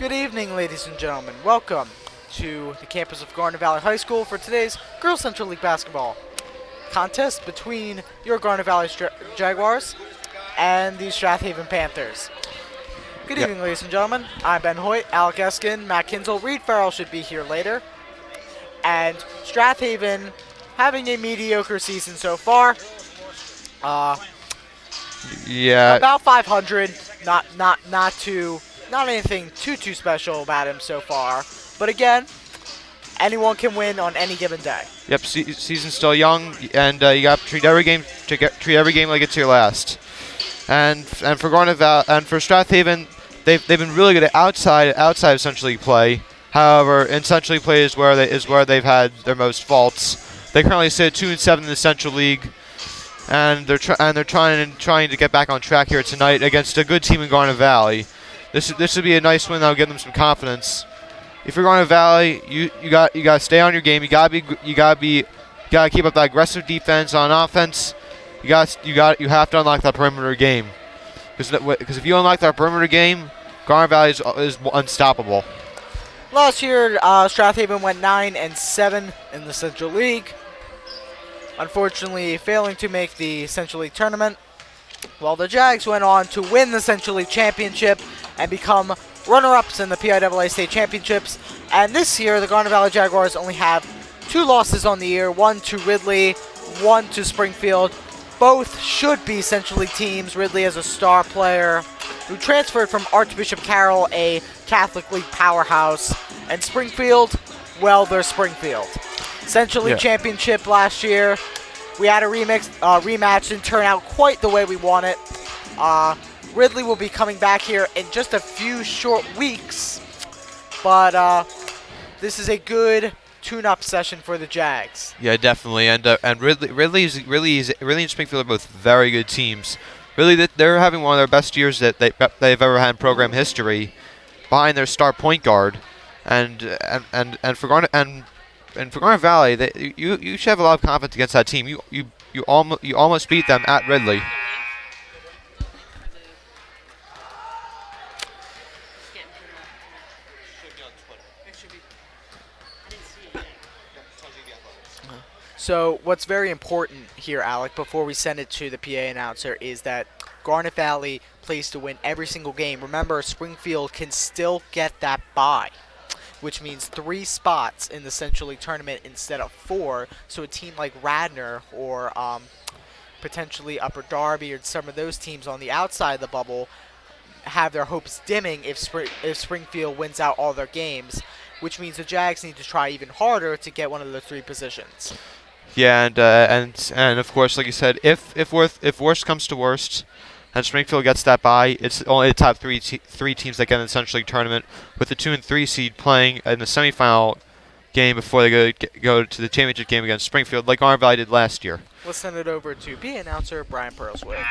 Good evening, ladies and gentlemen. Welcome to the campus of Garnet Valley High School for today's Girls Central League basketball contest between your Garnet Valley Jaguars and the Strath Panthers. Good evening, ladies and gentlemen. I'm Ben Hoyt, Alec Eskin, Matt Kinzel. Reed Farrell should be here later. And Strath having a mediocre season so far. About 500. Not anything too special about him so far. But again, anyone can win on any given day. Yep, season's still young, and you got to treat every game like it's your last. And for Garnet Valley and for Strath, they've been really good at outside of Central League play. However, in Central League play is where they've had their most faults. They currently sit at 2-7 in the Central League, and they're trying to get back on track here tonight against a good team in Garnet Valley. This would be a nice win that'll give them some confidence. If you're Garnet Valley, you got to stay on your game. You got to keep up that aggressive defense. On offense, you have to unlock that perimeter game. Because if you unlock that perimeter game, Garnet Valley is unstoppable. Last year, Strath went 9-7 in the Central League. Unfortunately, failing to make the Central League tournament. While the Jags went on to win the Central League championship and become runner-ups in the PIAA state championships. And this year, the Garnet Valley Jaguars only have 2 losses on the year, one to Ridley, one to Springfield. Both should be Central League teams. Ridley is a star player who transferred from Archbishop Carroll, a Catholic League powerhouse. And Springfield, well, they're Springfield. Central League championship last year. We had a rematch, didn't turn out quite the way we wanted. Ridley will be coming back here in just a few short weeks, but this is a good tune-up session for the Jags. Yeah, definitely, and Ridley and Springfield are both very good teams. Really, they're having one of their best years that they've ever had in program history, behind their star point guard, and for Garnet Valley, you should have a lot of confidence against that team. You almost beat them at Ridley. So what's very important here, Alec, before we send it to the PA announcer, is that Garnet Valley plays to win every single game. Remember, Springfield can still get that bye, which means 3 spots in the Central League tournament instead of 4. So a team like Radnor or potentially Upper Darby or some of those teams on the outside of the bubble have their hopes dimming if Springfield wins out all their games, which means the Jags need to try even harder to get one of the 3 positions. Yeah, and of course, like you said, if worst comes to worst, and Springfield gets that bye, it's only the top three teams that get in the Central League tournament, with the 2 and 3 seed playing in the semifinal game before they go to the championship game against Springfield, like Garnet Valley did last year. Let's send it over to PA announcer Brian Pearlswick.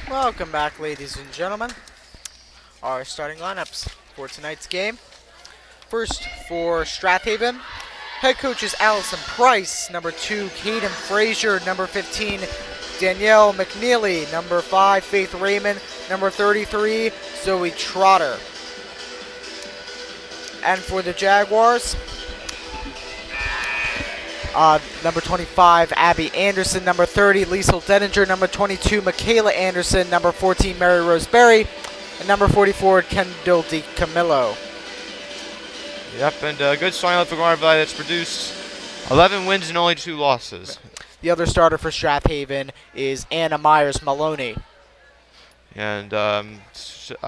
Welcome back, ladies and gentlemen. Our starting lineups for tonight's game. First for Strathaven, head coach is Allison Price. Number 2, Caden Frazier. Number 15, Danielle McNeely. Number 5, Faith Raymond. Number 33, Zoe Trotter. And for the Jaguars, number 25, Abby Anderson. Number 30, Liesl Denninger. Number 22, Michaela Anderson. Number 14, Mary Rose Berry. And number 44, Kendall DiCamillo. Yep, and a good starting lineup for Garnet Valley that's produced 11 wins and only 2 losses. The other starter for Strathaven is Anna Myers Maloney. And I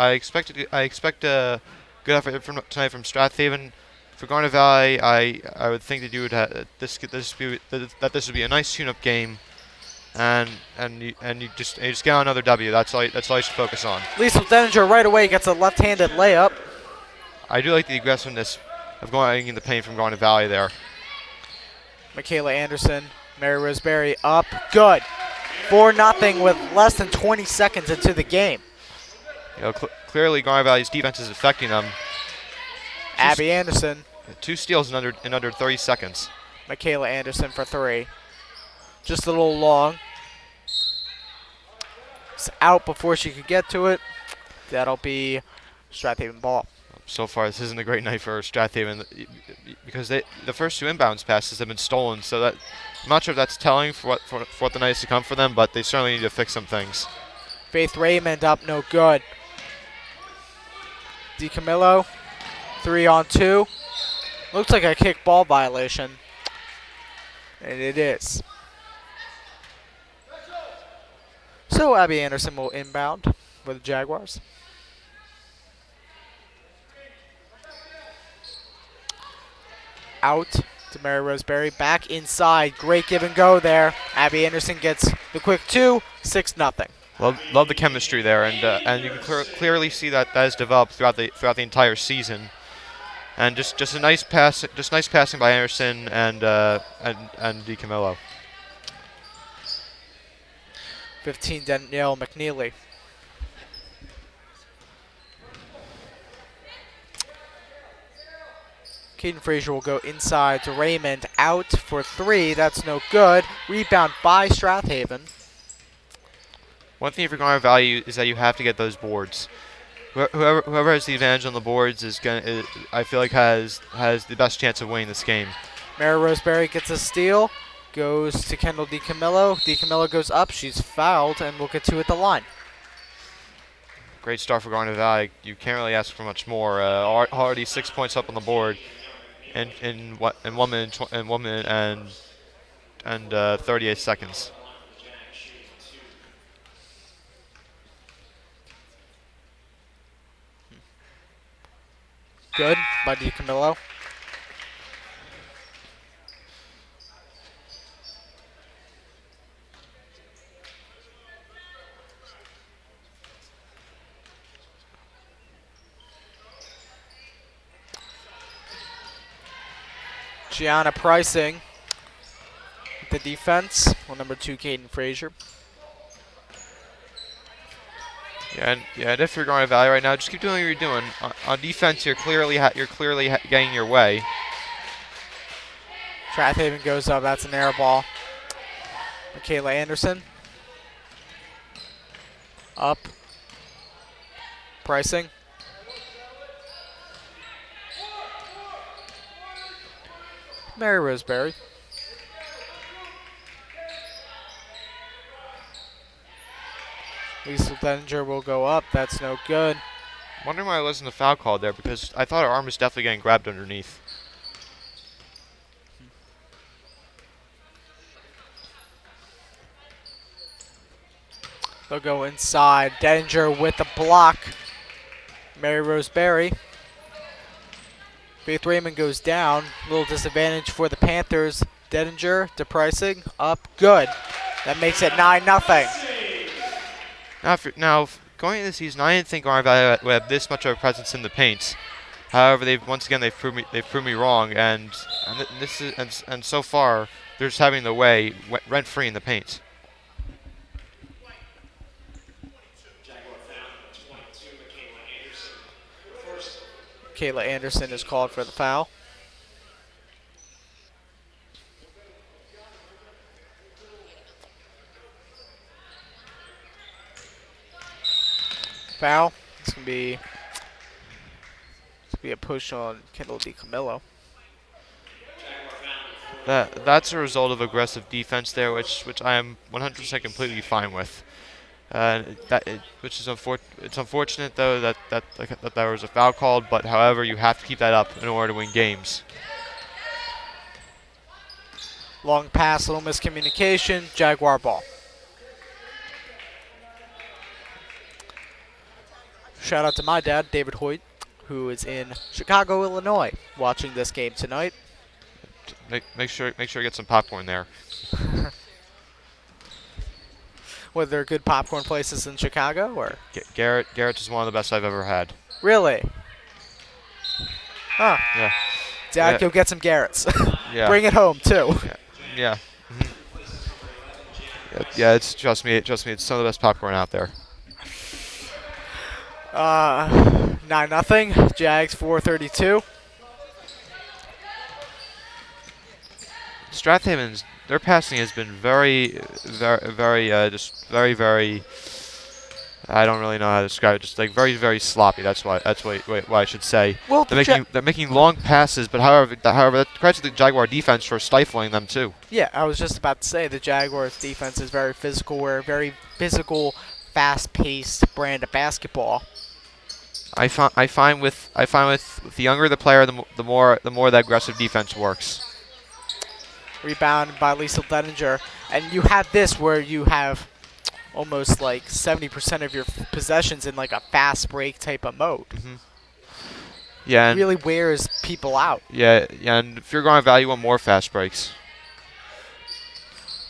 expect a good effort tonight from Strathaven. For Garnet Valley, I would think that you would this would be a nice tune-up game, and you just get on another W. That's all you should focus on. Liesl Denninger right away gets a left-handed layup. I do like the aggressiveness of going in the paint from Garnet Valley there. Michaela Anderson, Mary Roseberry up, good. 4-0 with less than 20 seconds into the game. You know, clearly Garnet Valley's defense is affecting them. Abby Anderson. 2 steals in under 30 seconds. Michaela Anderson for 3. Just a little long. It's out before she could get to it. That'll be Strathaven ball. So far, this isn't a great night for Strathaven because the first 2 inbounds passes have been stolen. So that I'm not sure if that's telling for what the night is to come for them, but they certainly need to fix some things. Faith Raymond up, no good. DiCamillo, 3-on-2. Looks like a kick ball violation, and it is. So Abby Anderson will inbound for the Jaguars. Out to Mary Roseberry, back inside. Great give and go there. Abby Anderson gets the quick 2, 6-0. Love the chemistry there, and you can clearly see that has developed throughout the entire season. And just a nice pass, nice passing by Anderson and DiCamillo. 15, Danielle McNeely. Caden Frazier will go inside to Raymond, out for 3. That's no good. Rebound by Strathaven. One thing for Garnet Valley is that you have to get those boards. Whoever has the advantage on the boards I feel like has the best chance of winning this game. Mary Roseberry gets a steal, goes to Kendall DiCamillo. DiCamillo goes up, she's fouled, and we'll get 2 at the line. Great start for Garnet Valley. You can't really ask for much more. Already 6 points up on the board, in 1 minute and 38 seconds. Good by DiCamillo. Gianna Pricing, the defense, on number 2, Caden Frazier. And if you're going to Valley right now, just keep doing what you're doing. On defense, you're clearly getting your way. Strathaven goes up. That's an air ball. Michaela Anderson. Up. Pricing. Mary Roseberry. Lisa Denninger will go up. That's no good. Wondering why I wasn't a foul called there, because I thought her arm was definitely getting grabbed underneath. They'll go inside. Denninger with the block. Mary Roseberry. Faith Raymond goes down. Little disadvantage for the Panthers. Denninger to Pricing. Up. Good. That makes it 9-0. Now, going into the season, I didn't think Garnet Valley would have this much of a presence in the paint. However, they've proved me wrong, and so far they're just having the way rent free in the paint. Kayla Anderson is called for the foul. Foul. It's gonna be a push on Kendall DiCamillo. That's a result of aggressive defense there, which I am 100% completely fine with. Which is it's unfortunate though that there was a foul called, but however you have to keep that up in order to win games. Long pass, little miscommunication. Jaguar ball. Shout out to my dad, David Hoyt, who is in Chicago, Illinois, watching this game tonight. Make sure you get some popcorn there. Were there good popcorn places in Chicago, or? Garrett is one of the best I've ever had. Really? Huh. Yeah. Dad, go get some Garrett's. Yeah. Bring it home too. Yeah. Yeah. It's trust me. It's some of the best popcorn out there. 9-0. Jags 432. Strathaven's their passing has been very. I don't really know how to describe it. Just like very, very sloppy. That's what I should say. Well, they're making long passes, but however, that's credit to the Jaguar defense for stifling them too. Yeah, I was just about to say the Jaguars' defense is very physical. We're a very physical, fast-paced brand of basketball. I find with the younger the player, the more the aggressive defense works. Rebound by Lisa Denninger, and you have this where you have almost like 70% of your possessions in like a fast break type of mode. Mm-hmm. Yeah, it really wears people out. Yeah, and if you're going to value on more fast breaks.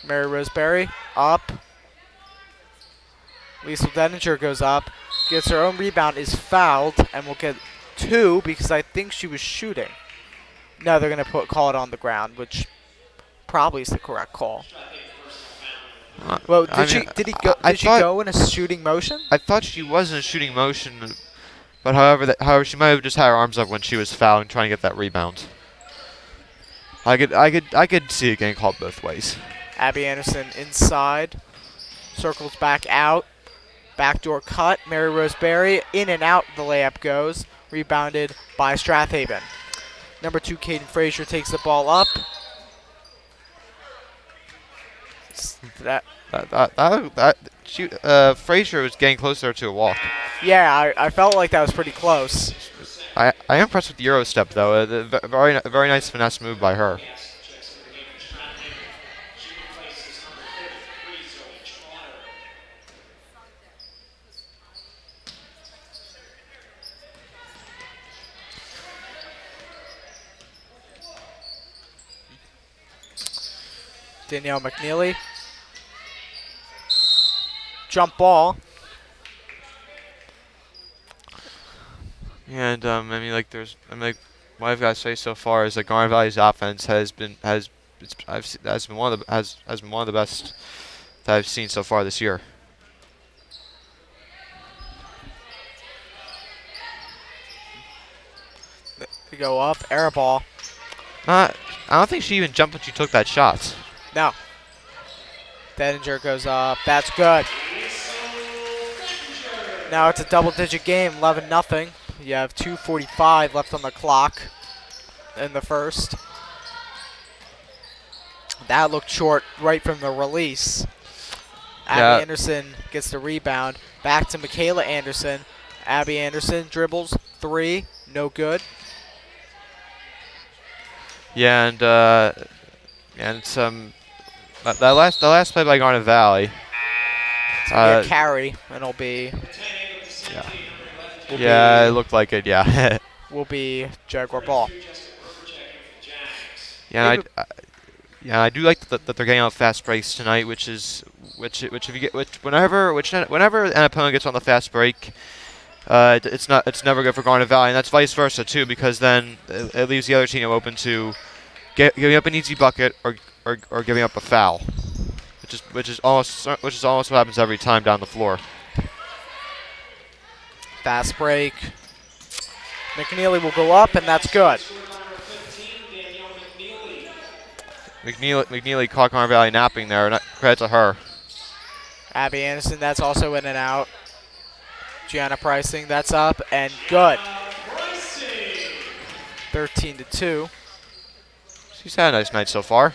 Mary Roseberry up. Lisa Denninger goes up, gets her own rebound, is fouled, and will get 2 because I think she was shooting. No, they're gonna call it on the ground, which probably is the correct call. Well, did she go in a shooting motion? I thought she was in a shooting motion, but however she might have just had her arms up when she was fouled and trying to get that rebound. I could see it getting called both ways. Abby Anderson inside, circles back out, backdoor cut. Mary Roseberry in and out. The layup goes, rebounded by Strathaven. Number 2, Caden Frazier takes the ball up. Frazier was getting closer to a walk. Yeah, I felt like that was pretty close. I am impressed with the Euro step though. Very nice finesse move by her. Danielle McNeely. Jump ball. And I mean, like, what I've got to say so far is that Garnet Valley's offense has been one of the best that I've seen so far this year. We go up, air ball. I don't think she even jumped when she took that shot. No. Denninger goes up. That's good. Now it's a double-digit game, 11-0. You have 2:45 left on the clock in the first. That looked short right from the release. Abby Anderson gets the rebound. Back to Michaela Anderson. Abby Anderson dribbles. 3. No good. Yeah, and the last play by Garnet Valley. It's gonna be a carry, and it'll be. Yeah. It looked like it. Yeah. Will be Jaguar ball. Yeah, I do like that they're getting out fast breaks tonight, which whenever an opponent gets on the fast break, it's never good for Garnet Valley, and that's vice versa too, because then it leaves the other team open to giving up an easy bucket or giving up a foul, which is almost what happens every time down the floor. Fast break. McNeely will go up, and that's good. McNeely caught Garnet Valley napping there. Credit to her. Abby Anderson, that's also in and out. Gianna Pricing, that's up and good. 13-2. She's had a nice night so far.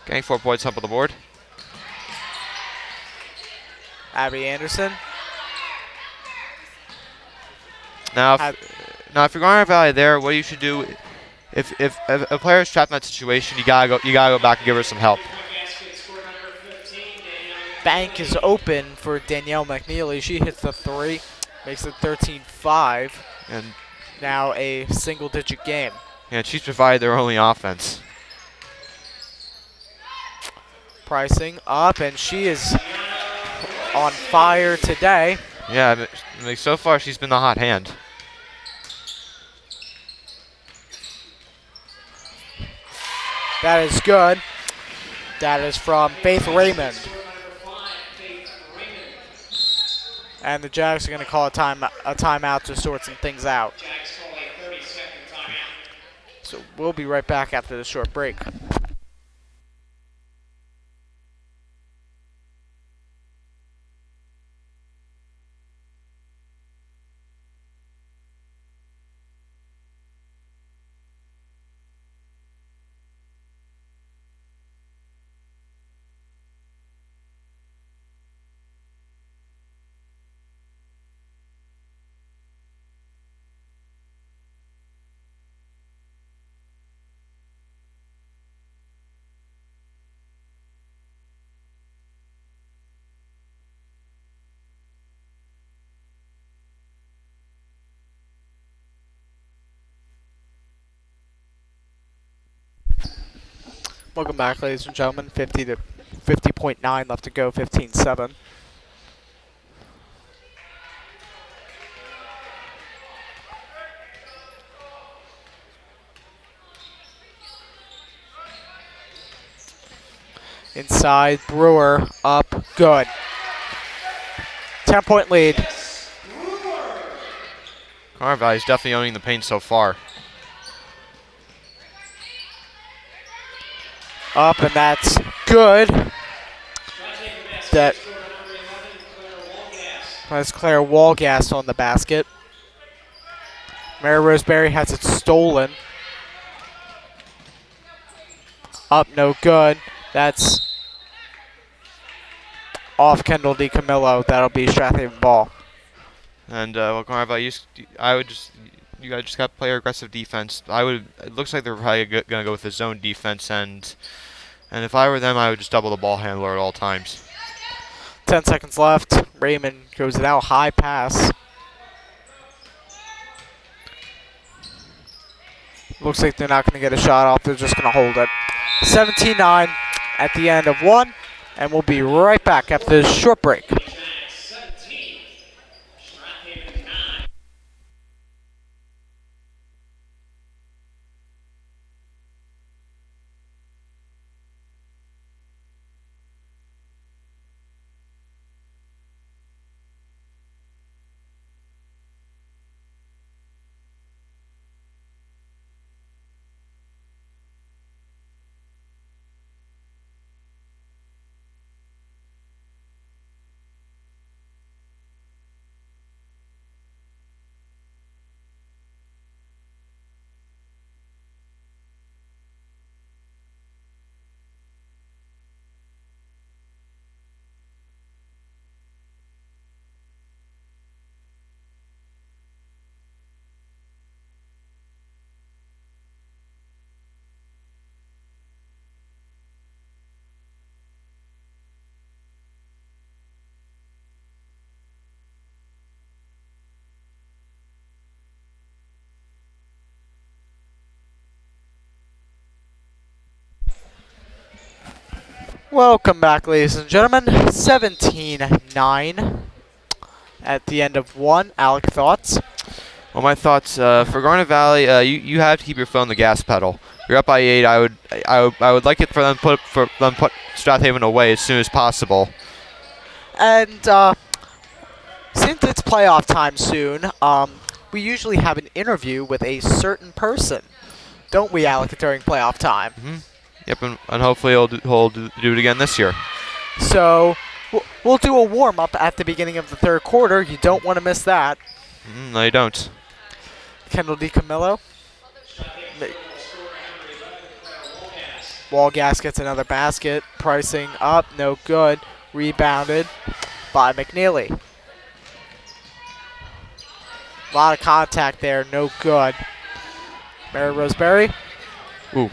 Getting 4 points up on the board. Abby Anderson. Now, if you're Garnet Valley there, what you should do, if a player is trapped in that situation, you gotta go back and give her some help. Bank is open for Danielle McNeely. She hits the 3, makes it 13-5. And now a single-digit game. Yeah, she's provided their only offense. Pricing up, and she is on fire today. Yeah, so far she's been the hot hand. That is good. That is from Faith Raymond. And the Jags are going to call a timeout to sort some things out. So we'll be right back after the short break. Welcome back, ladies and gentlemen. 50.9 left to go, 15-7. Inside, Brewer up, good. 10-point lead. Garnet Valley's definitely owning the paint so far. Up, and that's good. That's Claire Walgast on the basket. Mary Roseberry has it stolen. Up, no good. That's off Kendall DiCamillo. That'll be Strathaven ball. And Garnet Valley, you guys just got to play aggressive defense. It looks like they're probably gonna go with the zone defense, and if I were them, I would just double the ball handler at all times. 10 seconds left. Raymond goes it out, high pass. Looks like they're not going to get a shot off. They're just going to hold it. 17-9. at the end of one, and we'll be right back after this short break. Welcome back, ladies and gentlemen. 17-9 at the end of one. Alec, thoughts? Well, my thoughts for Garnet Valley, you have to keep your foot on the gas pedal. You're up by 8. I would like it for them to put Strath Haven away as soon as possible. And since it's playoff time soon, we usually have an interview with a certain person, don't we, Alec, during playoff time? Mm-hmm. Yep, and hopefully he'll do it again this year. So we'll do a warm-up at the beginning of the third quarter. You don't want to miss that. No, you don't. Kendall DiCamillo. Wallgas gets another basket. Pricing up, no good. Rebounded by McNeely. A lot of contact there, no good. Mary Roseberry. Ooh.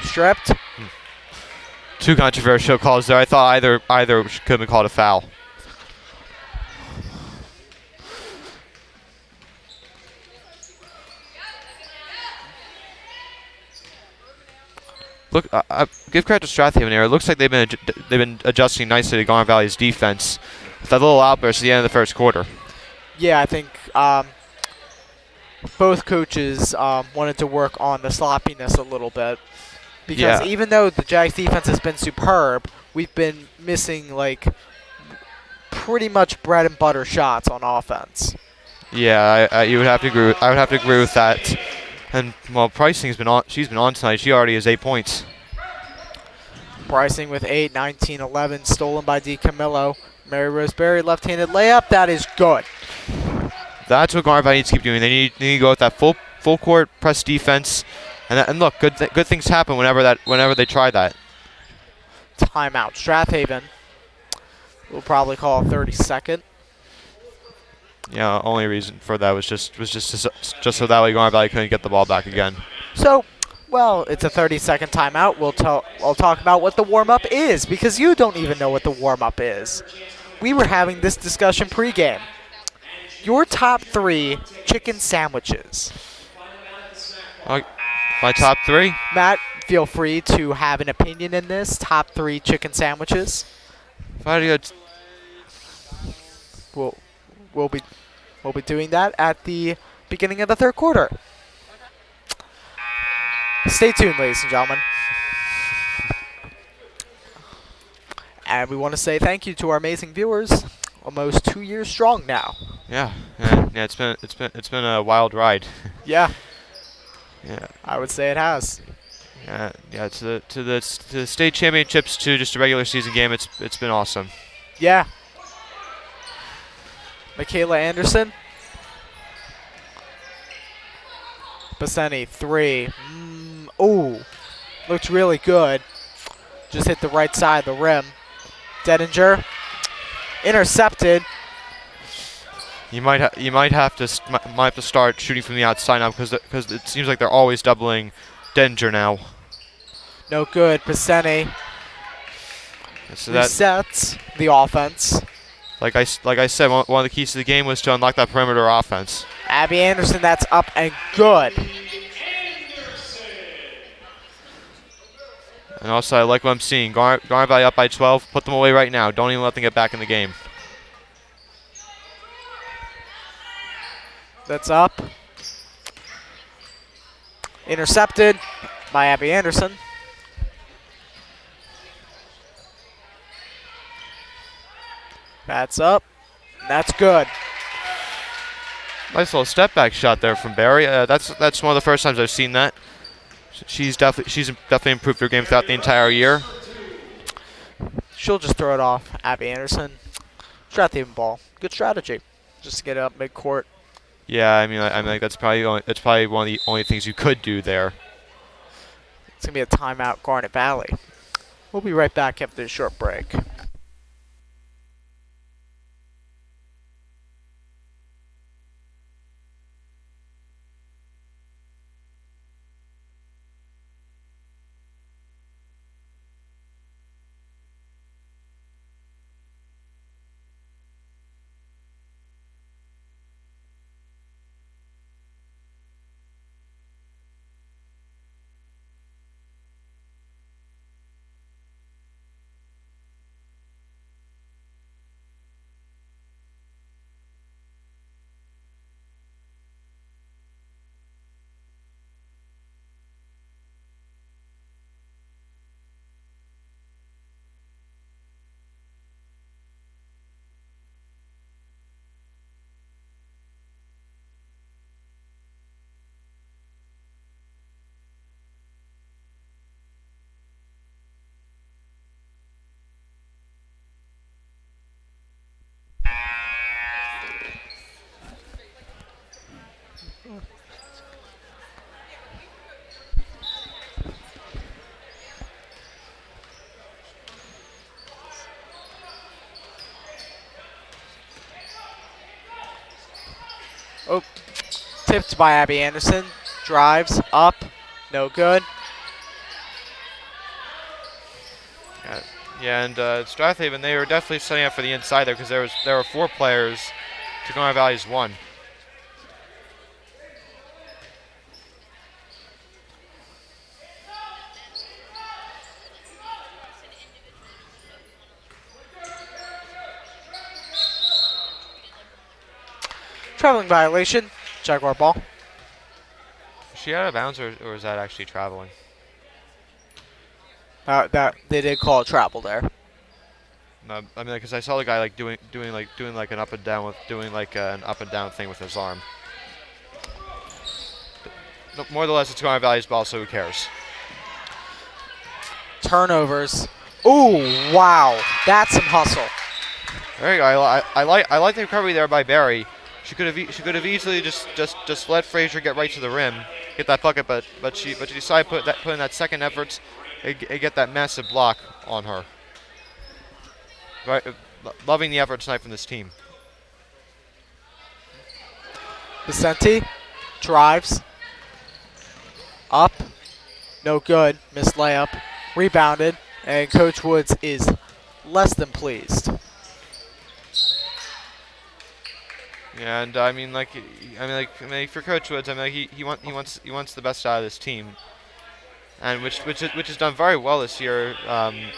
Stripped. Two controversial calls there. I thought either could have been called a foul. Look, give credit to Strath Haven here. It looks like they've been adjusting nicely to Garnet Valley's defense with that little outburst at the end of the first quarter. Yeah, I think both coaches wanted to work on the sloppiness a little bit. Because even though the Jags defense has been superb, we've been missing like pretty much bread and butter shots on offense. Yeah, you would have to agree. I would have to agree with that. And well, Pricing's been on. She's been on tonight. She already has 8 points. Pricing with 8, 19, 11, stolen by DiCamillo. Mary Roseberry left-handed layup. That is good. That's what Garnet Valley needs to keep doing. They need to go with that full court press defense. And look, good things happen whenever they try that. Timeout. Strath Haven. We'll probably call a 30-second. Yeah, only reason for that was just so that way Garnet Valley couldn't get the ball back again. So, well, it's a 30-second timeout. I'll talk about what the warm-up is, because you don't even know what the warm-up is. We were having this discussion pregame. Your top 3 chicken sandwiches. My top 3? Matt, feel free to have an opinion in this. Top 3 chicken sandwiches. If I had to go We'll be doing that at the beginning of the third quarter. Stay tuned, ladies and gentlemen. And we want to say thank you to our amazing viewers. Almost 2 years strong now. Yeah. It's been a wild ride. Yeah. Yeah. I would say it has. Yeah. To the state championships, to just a regular season game, it's been awesome. Yeah. Michaela Anderson. Basseni, 3. Ooh. Looks really good. Just hit the right side of the rim. Dedinger. Intercepted. You might have to start shooting from the outside now because it seems like they're always doubling Dedinger now. No good. Basseni So resets the offense. Like I said, one of the keys to the game was to unlock that perimeter offense. Abby Anderson, that's up and good. And also, I like what I'm seeing. Garnet Valley up by 12. Put them away right now. Don't even let them get back in the game. That's up. Intercepted by Abby Anderson. That's up. That's good. Nice little step back shot there from Barry. That's one of the first times I've seen that. She's definitely improved her game throughout the entire year. She'll just throw it off. Abby Anderson. Strath even ball. Good strategy. Just to get it up midcourt. Yeah, I mean like that's probably one of the only things you could do there. It's gonna be a timeout, Garnet Valley. We'll be right back after this short break. Oh, tipped by Abby Anderson. Drives up. No good. Yeah, and Strathaven, they were definitely setting up for the inside there because there were 4 players to Garnet Valley's 1. Traveling violation. Jaguar ball. Is she out of bounds or is that actually traveling? That they did call a travel there. No, I mean, because I saw the guy like doing like an up and down with an up and down thing with his arm. No, more or less, it's Garnet Valley's ball, so who cares? Turnovers. Ooh, wow. That's some hustle. There you go. I like the recovery there by Barry. She could have easily just let Frazier get right to the rim, get that bucket, but she decided to put in that second effort and get that massive block on her. Right, loving the effort tonight from this team. Vicente drives. Up. No good. Missed layup. Rebounded. And Coach Woods is less than pleased. Yeah, and I mean for Coach Woods, I mean he wants the best out of this team, and which is done very well this year.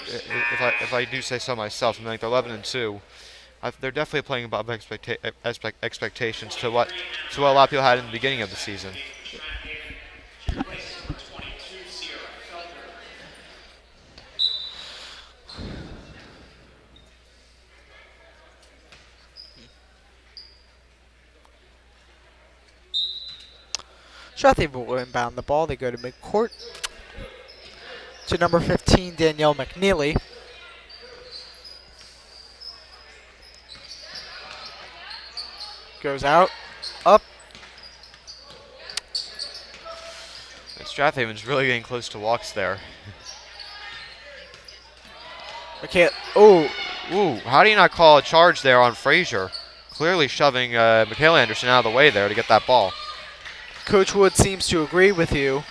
If I do say so myself, I mean they're 11-2. They're definitely playing above expectations to what a lot of people had in the beginning of the season. Strath will inbound the ball. They go to midcourt. To number 15, Danielle McNeely. Goes out. Up. And Strathaven's really getting close to walks there. Oh. Ooh, how do you not call a charge there on Frazier? Clearly shoving Michaela Anderson out of the way there to get that ball. Coach Wood seems to agree with you.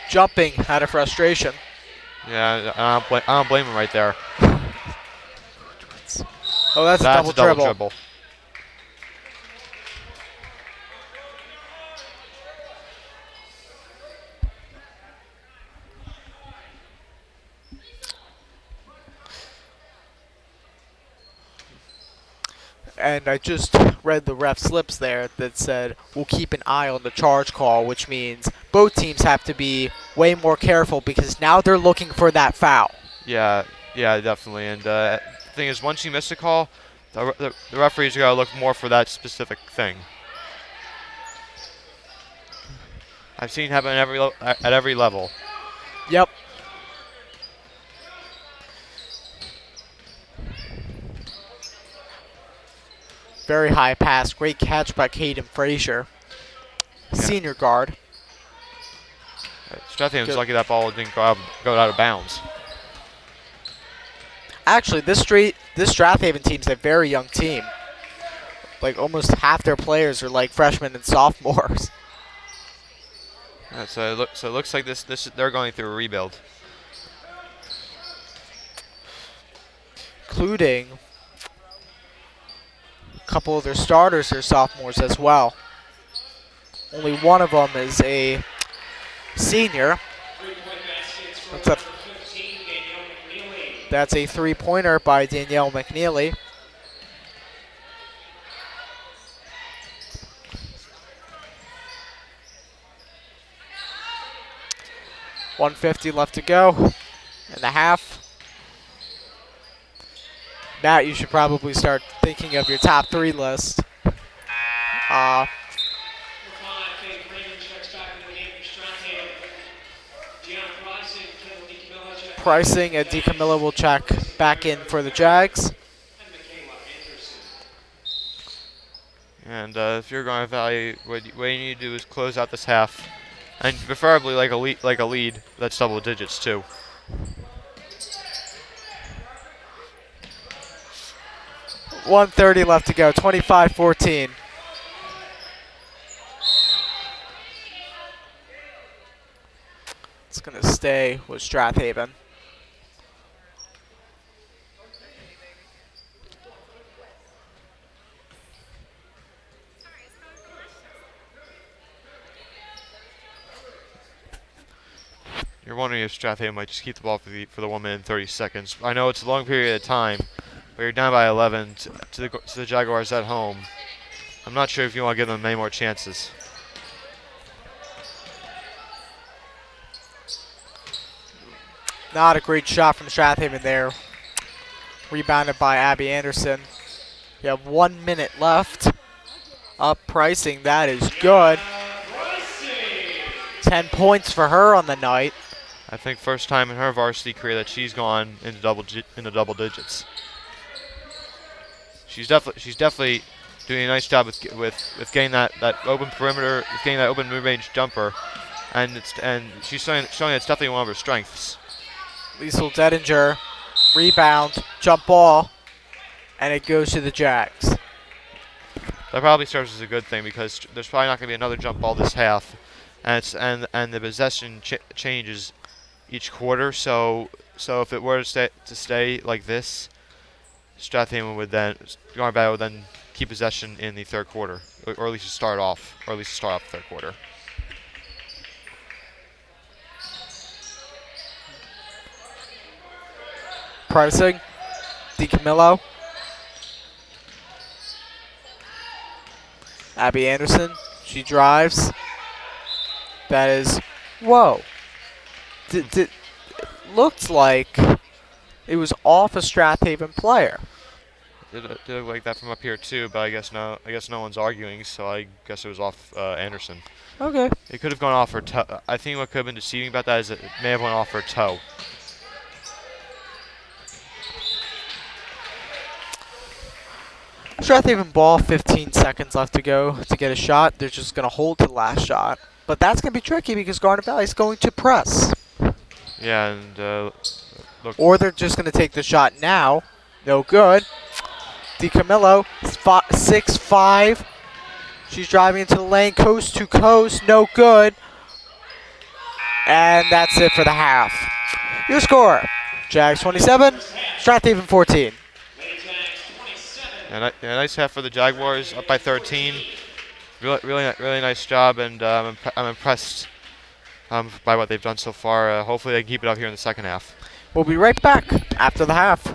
Jumping out of frustration. Yeah, I don't blame him right there. Oh, that's a double dribble. And I just read the ref slips there that said we'll keep an eye on the charge call, which means both teams have to be way more careful because now they're looking for that foul. Yeah, definitely. And the thing is, once you miss a call, the referees got to look more for that specific thing. I've seen it happen at every level. Yep. Very high pass. Great catch by Caden Frazier. Yeah. Senior guard. Strath was lucky that ball didn't go out of bounds. Actually, this Strathaven team's a very young team. Like almost half their players are like freshmen and sophomores. So it looks like they're going through a rebuild, including a couple of their starters are sophomores as well. Only one of them is a senior. That's a three-pointer by Danielle McNeely. .150 left to go in the half. Matt, you should probably start thinking of your top 3 list. Pricing and DeCamillo will check back in for the Jags. And if you're going to evaluate, what you need to do is close out this half, and preferably like a lead that's double digits too. .130 left to go. 25-14. It's going to stay with Strathaven. You're wondering if Strath might just keep the ball for the 1 minute and 30 seconds. I know it's a long period of time, but you're down by 11 to the Jaguars at home. I'm not sure if you want to give them many more chances. Not a great shot from Strathaven there. Rebounded by Abby Anderson. You have 1 minute left. Up pricing, that is good. 10 points for her on the night. I think first time in her varsity career that she's gone into double digits. She's definitely doing a nice job with getting that open perimeter, with getting that open mid-range jumper, and she's showing it's definitely one of her strengths. Liesl Dedinger, rebound, jump ball, and it goes to the Jags. That probably serves as a good thing because there's probably not going to be another jump ball this half, and the possession changes each quarter. So if it were to stay like this, Strathaven would then keep possession in the third quarter, or at least start off the third quarter. Pricing, DeCamillo, Abby Anderson, she drives. That is, whoa. Looked like it was off a Strathaven player. Did look like that from up here too, but I guess no one's arguing, so I guess it was off Anderson. Okay. It could have gone off her toe. I think what could have been deceiving about that is it may have went off her toe. Strathaven ball, 15 seconds left to go to get a shot. They're just going to hold to the last shot. But that's going to be tricky because Garnet Valley is going to press. Yeah, and look. Or they're just going to take the shot now. No good. DeCamillo, 6'5". She's driving into the lane, coast to coast. No good. And that's it for the half. Your score, Jags 27, Strathaven 14. Yeah, nice half for the Jaguars, up by 13. Really nice job, and I'm impressed by what they've done so far. Hopefully they can keep it up here in the second half. We'll be right back after the half.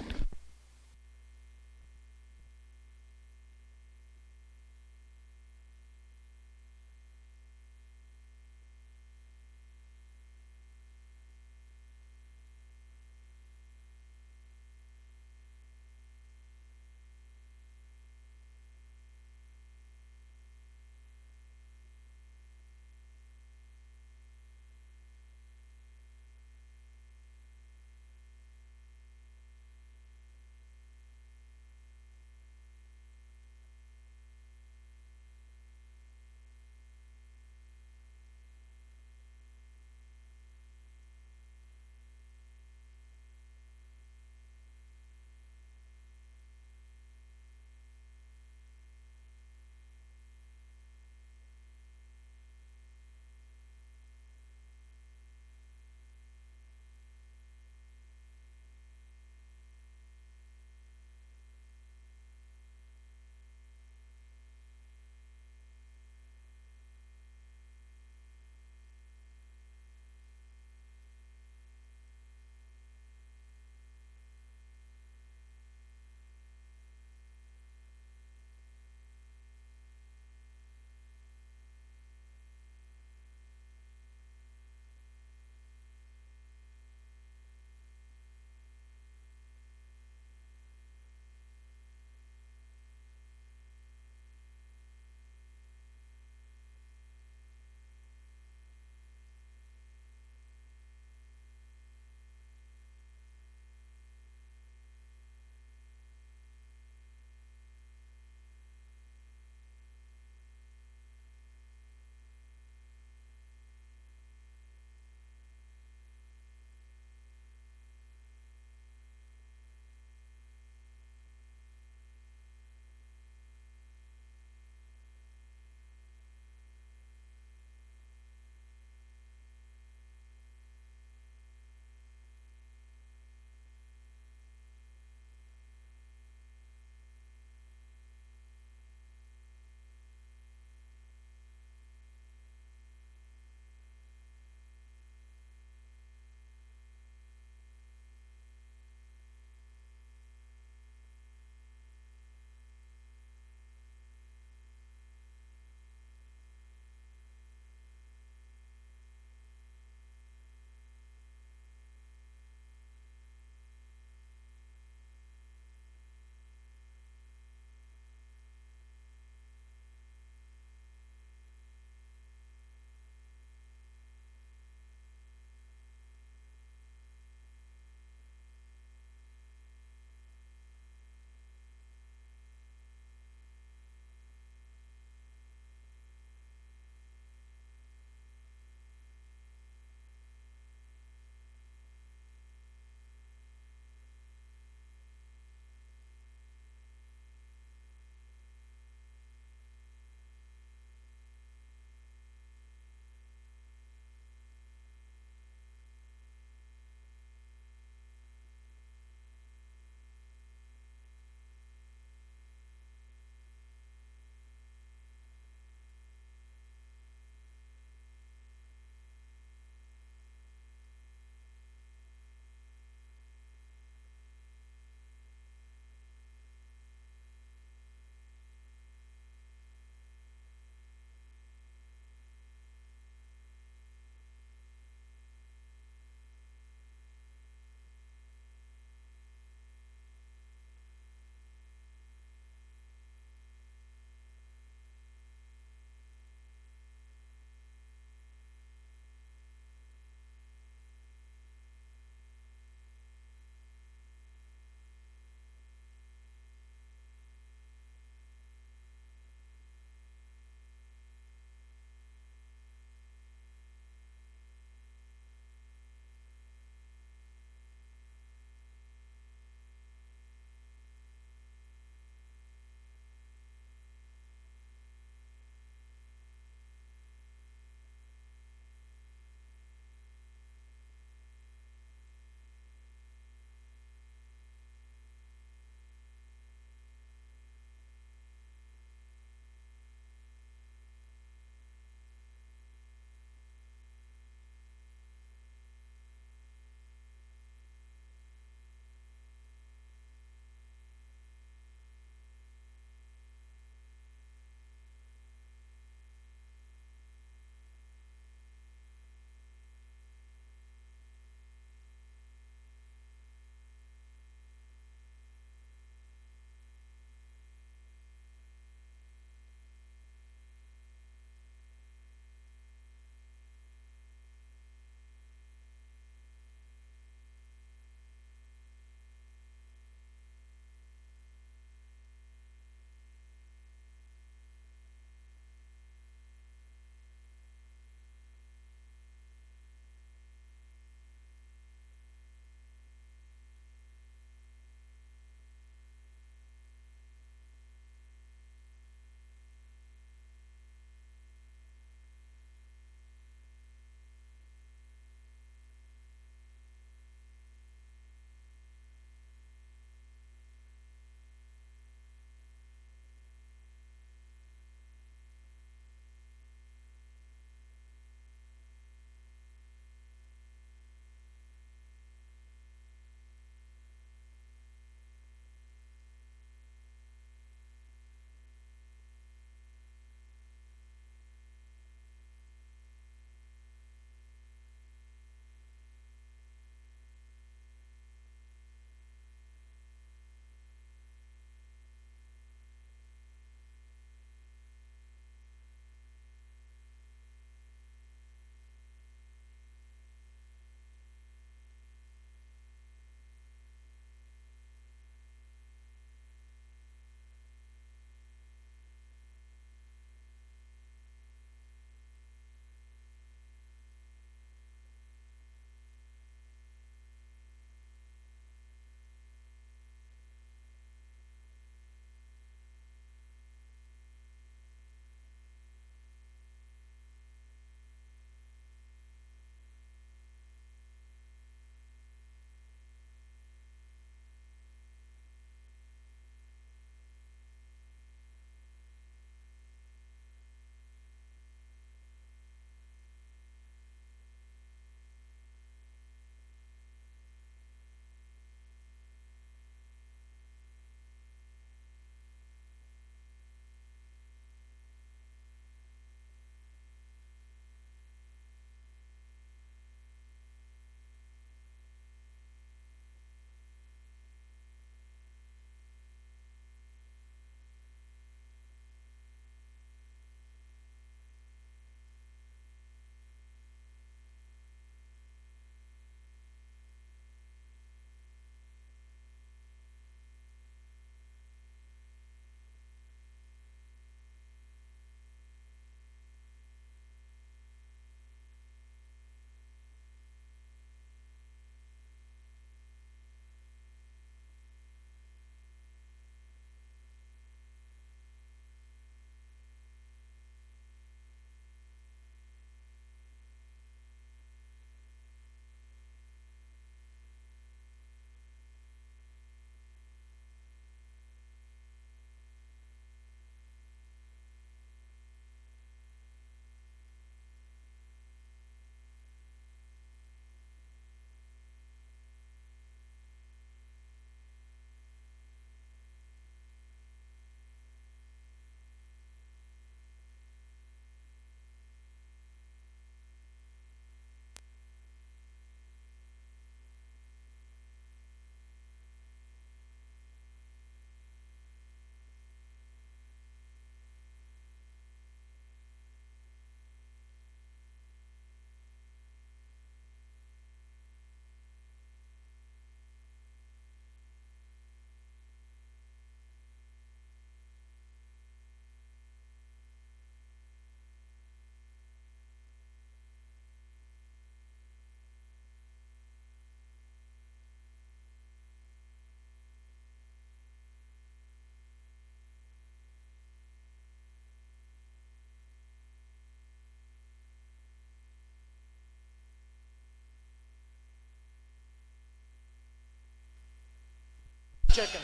chicken.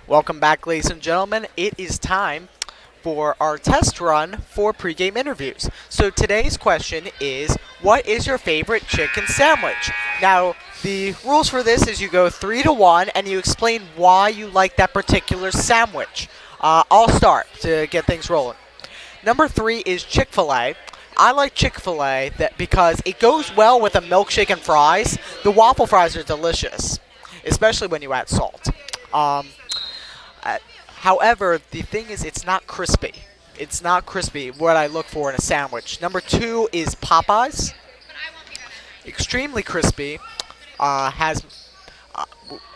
Welcome back, ladies and gentlemen. It is time for our test run for pregame interviews. So today's question is, what is your favorite chicken sandwich? Now, the rules for this is you go 3 to 1 and you explain why you like that particular sandwich. I'll start to get things rolling. Number 3 is Chick-fil-A. I like Chick-fil-A because it goes well with a milkshake and fries. The waffle fries are delicious, especially when you add salt. However, the thing is, it's not crispy. It's not crispy, what I look for in a sandwich. Number 2 is Popeyes. Extremely crispy. Has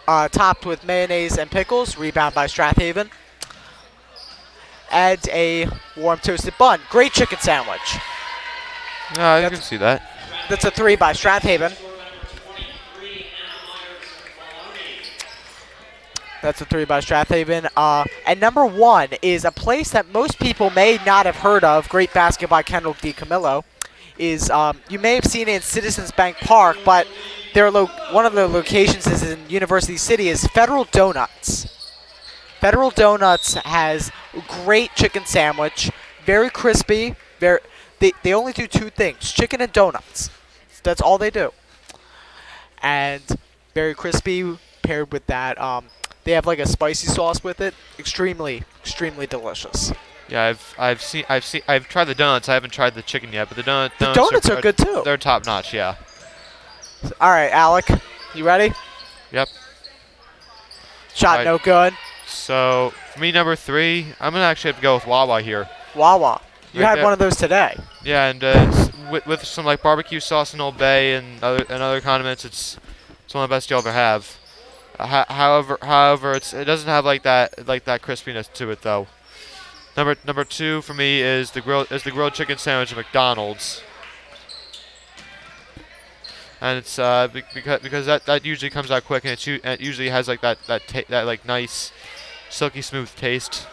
topped with mayonnaise and pickles. Rebound by Strath. Adds a warm toasted bun. Great chicken sandwich. I can see that. That's a 3 by Strath. That's a 3 by Strath. And number 1 is a place that most people may not have heard of. Great basket by Kendall DiCamillo. You may have seen it in Citizens Bank Park, but one of the locations is in University City is Federal Donuts. Federal Donuts has a great chicken sandwich, very crispy. They only do 2 things, chicken and donuts. That's all they do. And very crispy paired with that. They have like a spicy sauce with it. Extremely, extremely delicious. Yeah, I've tried the donuts. I haven't tried the chicken yet, but the donuts are good too. They're top notch, yeah. All right, Alec, you ready? Yep. Shot right. No good. So for me, number 3, I'm gonna actually have to go with Wawa here. Wawa. You Right had there. one of those today. Yeah, and it's with some like barbecue sauce and Old Bay and other condiments, it's one of the best you'll ever have. However, it doesn't have like that crispiness to it though. Number 2 for me is the grilled chicken sandwich at McDonald's, and it's because that usually comes out quick, and it usually has like that like nice silky smooth taste.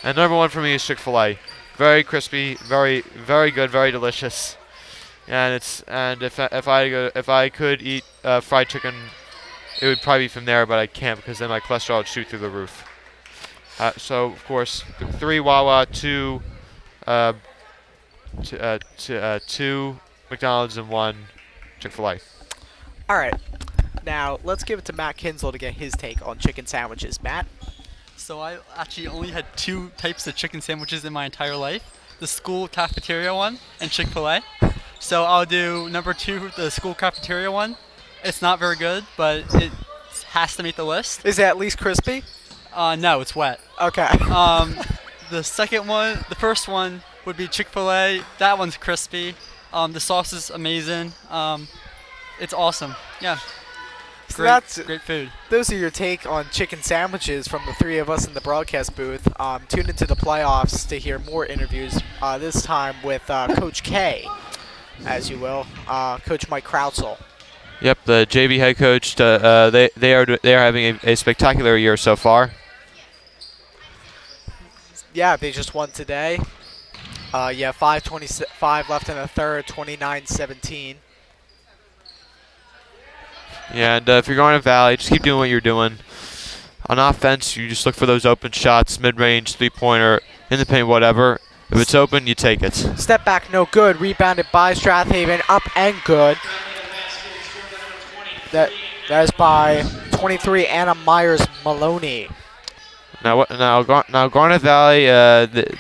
And number 1 for me is Chick-fil-A. Very crispy, very very good, very delicious. And if I could eat fried chicken, it would probably be from there, but I can't because then my cholesterol would shoot through the roof. So of course, 3 Wawa, 2 McDonald's, and 1 Chick-fil-A. All right. Now let's give it to Matt Kinsel to get his take on chicken sandwiches. Matt. So I actually only had 2 types of chicken sandwiches in my entire life: the school cafeteria one and Chick-fil-A. So I'll do number 2, the school cafeteria one. It's not very good, but it has to make the list. Is it at least crispy? No, it's wet. Okay. The first one would be Chick-fil-A. That one's crispy. The sauce is amazing. It's awesome. Yeah. So Great food. Those are your take on chicken sandwiches from the 3 of us in the broadcast booth. Tune into the playoffs to hear more interviews. This time with Coach K, as you will, Coach Mike Krautzel. Yep, the JV head coach. They are having a spectacular year so far. Yeah, they just won today. 5:25 left in the third, 29-17. Yeah, and if you're going to Valley, just keep doing what you're doing. On offense, you just look for those open shots, mid-range, three-pointer, in the paint, whatever. If it's open, you take it. Step back, no good. Rebounded by Strath, up and good. That is by 23, Anna Myers-Maloney. Now Garnet Valley.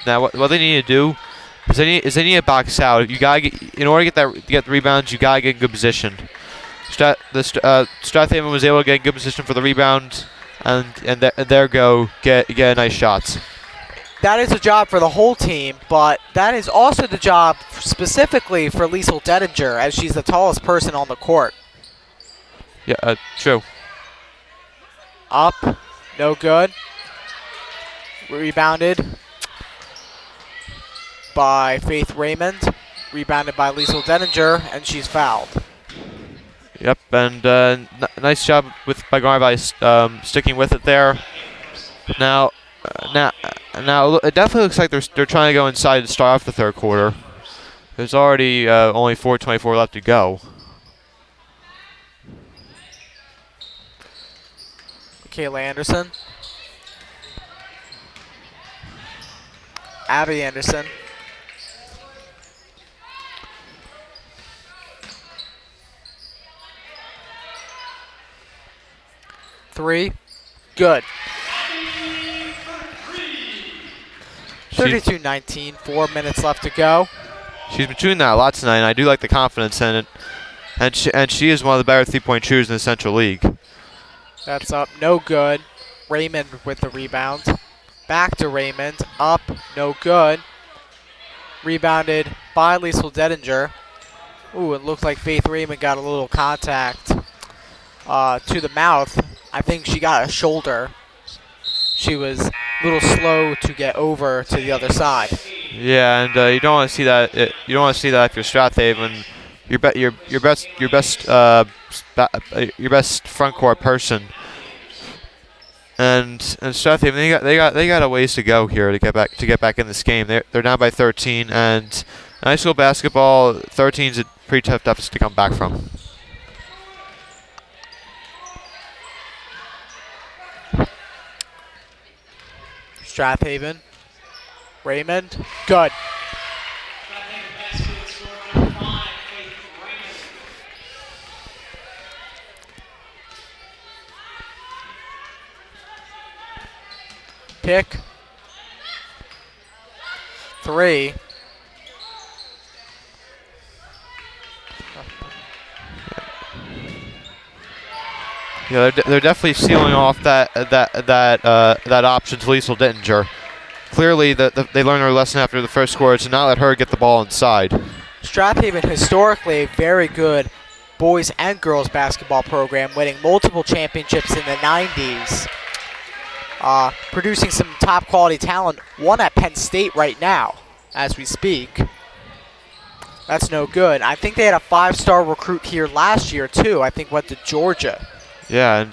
What they need to do is they need to box out. You gotta in order to get the rebounds, you gotta get in good position. Strathaven was able to get in good position for the rebound, and there go get nice shots. That is a job for the whole team, but that is also the job specifically for Liesl Dettinger, as she's the tallest person on the court. Yeah, true. Up, no good. Rebounded by Faith Raymond. Rebounded by Liesl Dettinger, and she's fouled. Yep, and nice job by Garnet Valley sticking with it there. Now it definitely looks like they're trying to go inside to start off the third quarter. There's already only 4:24 left to go. Kayla Anderson. Abby Anderson. Three. Good. 32-19. 4 minutes left to go. She's been doing that a lot tonight, and I do like the confidence in it. And she is one of the better three-point shooters in the Central League. That's up. No good. Raymond with the rebound. Back to Raymond. Up. No good. Rebounded by Liesl Dedinger. Ooh, it looked like Faith Raymond got a little contact to the mouth. I think she got a shoulder. She was a little slow to get over to the other side. Yeah, and you don't want to see that. You don't want to see that if you're Strath Haven. Your best front court person. And Strath Haven, they got a ways to go here to get back in this game. They're down by 13, and high school basketball 13 is a pretty tough deficit to come back from. Strath Haven. Raymond. Good. Pick. Three. Yeah, they're definitely sealing off that option to Liesl Dittinger. Clearly, they learned their lesson after the first quarter to not let her get the ball inside. Strath Haven, historically a very good boys and girls basketball program, winning multiple championships in the 90s. Producing some top quality talent. One at Penn State right now, as we speak. That's no good. I think they had a 5-star recruit here last year, too. I think went to Georgia. Yeah, and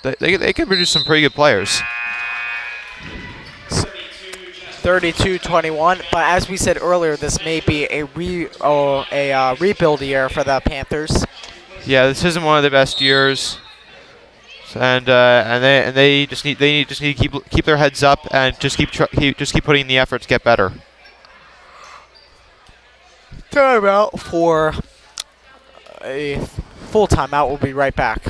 they can produce some pretty good players. 32-21, but as we said earlier, this may be a rebuild year for the Panthers. Yeah, this isn't one of their best years, and they just need to keep their heads up and just keep putting in the effort to get better. Timeout for a full timeout. We'll be right back.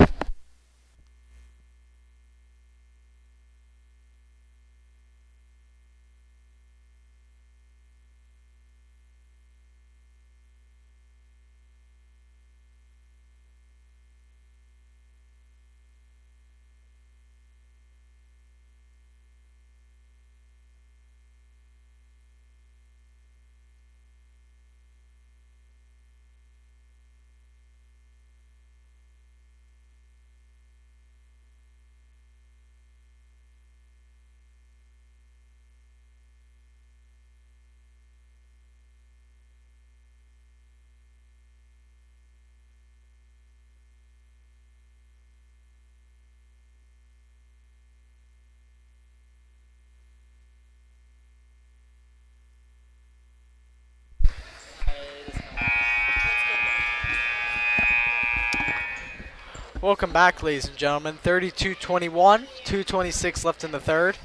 Welcome back, ladies and gentlemen. 32-21, 2:26 left in the third.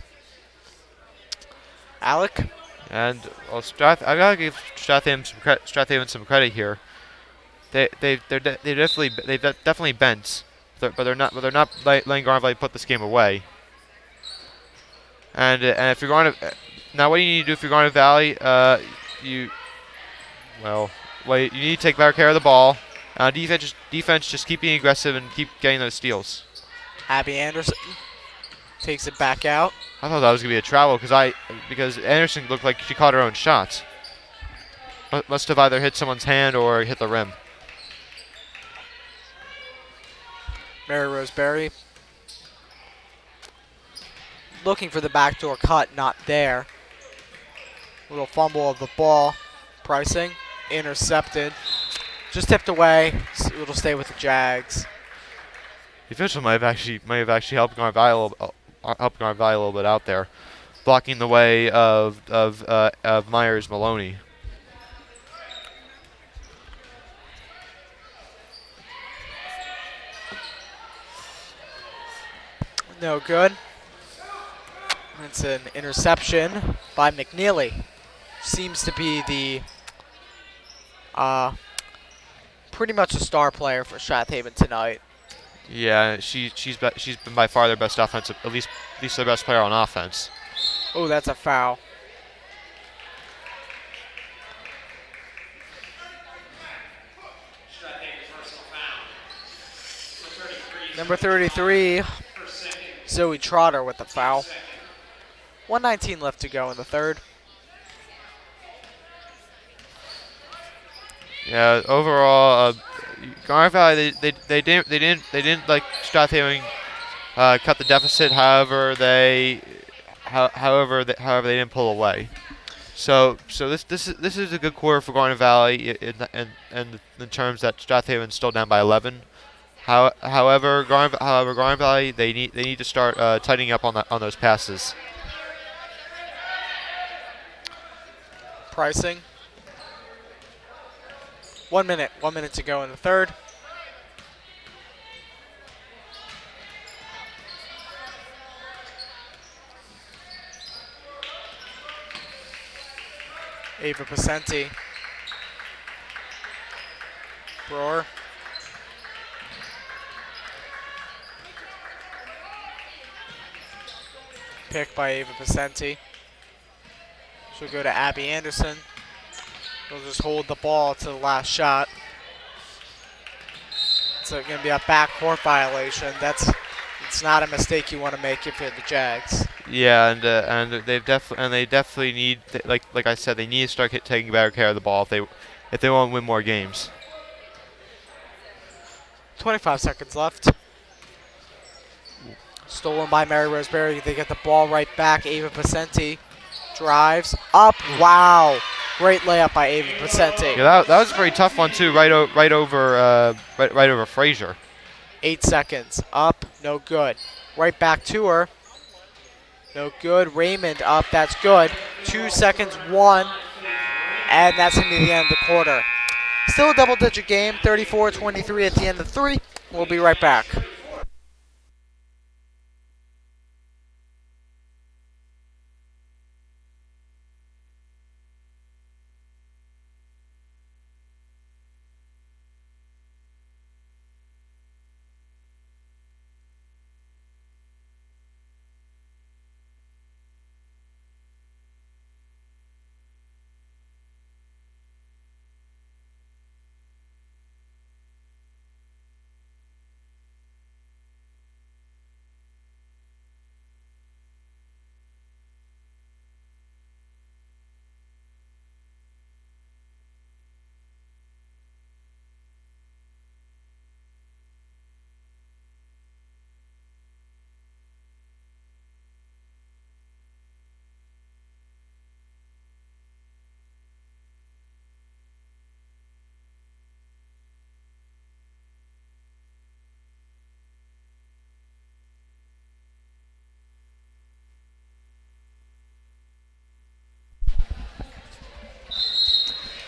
Alec? And well, I gotta give Strath Haven some credit here. They've definitely bent, but they're not letting Garnet Valley put this game away. And if you're going to now, what do you need to do if you're Garnet Valley? You need to take better care of the ball. Defense, just keep being aggressive and keep getting those steals. Abby Anderson takes it back out. I thought that was gonna be a travel because Anderson looked like she caught her own shots. Must have either hit someone's hand or hit the rim. Mary Roseberry looking for the backdoor cut, not there. Little fumble of the ball. Pricing intercepted. Just tipped away. It'll stay with the Jags. The official might have actually helped Garnet Valley a little bit out there, blocking the way of Myers Maloney. No good. It's an interception by McNeely. Seems to be the pretty much a star player for Strath tonight. Yeah, she's been by far their best offensive, at least their best player on offense. Oh, that's a foul. Number 33, Zoe Trotter with the foul. 1:19 left to go in the third. Yeah, overall, Garnet Valley they didn't like Strathaven cut the deficit. However, they didn't pull away. So this is a good quarter for Garnet Valley in terms that Strathaven's still down by 11. However, Garnet Valley they need to start tightening up on those passes. Pricing. 1 minute. 1 minute to go in the third. Ava Pacenti. Brewer. Pick by Ava Pacenti. She'll go to Abby Anderson. They'll just hold the ball to the last shot. It's going to be a backcourt violation. It's not a mistake you want to make if you're the Jags. Yeah, and they definitely need, like I said, they need to start taking better care of the ball if they want to win more games. 25 seconds left. Stolen by Mary Roseberry. They get the ball right back. Ava Pacenti drives up. Wow. Great layup by Ava Pacenti. Yeah, that was a very tough one too. Right over Frazier. 8 seconds. Up. No good. Right back to her. No good. Raymond up. That's good. 2 seconds. 1. And that's going to be the end of the quarter. Still a double-digit game. 34-23 at the end of 3. We'll be right back.